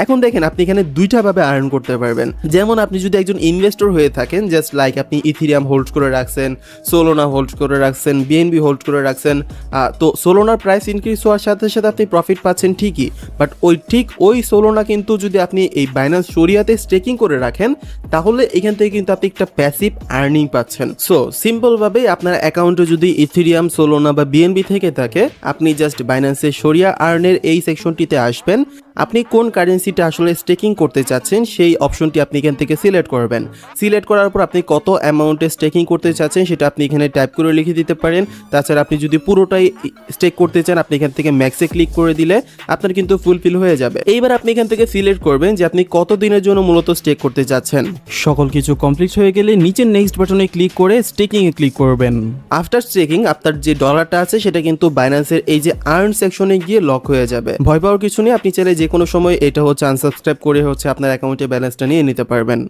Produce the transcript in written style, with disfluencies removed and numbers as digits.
এখন দেখেন আপনি এখানে দুইটা ভাবে আর্ন করতে পারবেন। যেমন আপনি যদি একজন ইনভেস্টর হয়ে থাকেন, জাস্ট লাইক আপনি ইথিরিয়াম হোল্ড করে রাখছেন, সোলোনা হোল্ড করে রাখছেন, বিএনবি হোল্ড করে রাখছেন, তো সোলোনার প্রাইস ইনক্রিজ হওয়ার সাথে সাথে আপনি প্রফিট পাচ্ছেন ঠিকই, বাট ওই সোলোনা কিন্তু যদি আপনি এই বাইন্যান্স শরিয়াতে স্টেকিং করে রাখেন, তাহলে এখান থেকে কিন্তু আপনি একটা প্যাসিভ আর্নিং পাচ্ছেন। সো সিম্পলভাবে আপনার অ্যাকাউন্টে যদি ইথিরিয়াম, সোলোনা বা বিএনবি থেকে থাকে, আপনি জাস্ট বাইন্যান্সের শরিয়া আর্নের এই সেকশনটিতে আসবেন। আপনি কোন কারেন্সিটা আসলে স্টেকিং করতে চাচ্ছেন সেই অপশনটি আপনি এখান থেকে সিলেক্ট করবেন। সিলেক্ট করার পর আপনি কত অ্যামাউন্টে স্টেকিং করতে চাচ্ছেন সেটা আপনি এখানে টাইপ করে লিখে দিতে পারেন। তাছাড়া আপনি যদি পুরোটাই স্টেক করতে চান, আপনি এখান থেকে ম্যাক্সে ক্লিক করে দিলে আপনার কিন্তু ফুলফিল হয়ে যাবে। এইবার আপনি এখান থেকে সিলেক্ট করবেন যে আপনি কত দিনের জন্য মূলত স্টেক করতে চাচ্ছেন। সকল কিছু কমপ্লিট হয়ে গেলে নিচের নেক্সট বাটনে ক্লিক করে স্টেকিং এ ক্লিক করবেন। আফটার স্টেকিং আপনার যে ডলারটা আছে সেটা কিন্তু বাইন্যান্সের এই যে আর্ন সেকশনে গিয়ে লক হয়ে যাবে। ভয় পাওয়ার কিছু নেই, আপনি চাইলে যে কোনো সময় এটা আনসাবস্ক্রাইব করে আপনার অ্যাকাউন্টে ব্যালেন্সটা নিয়ে নিতে পারবেন।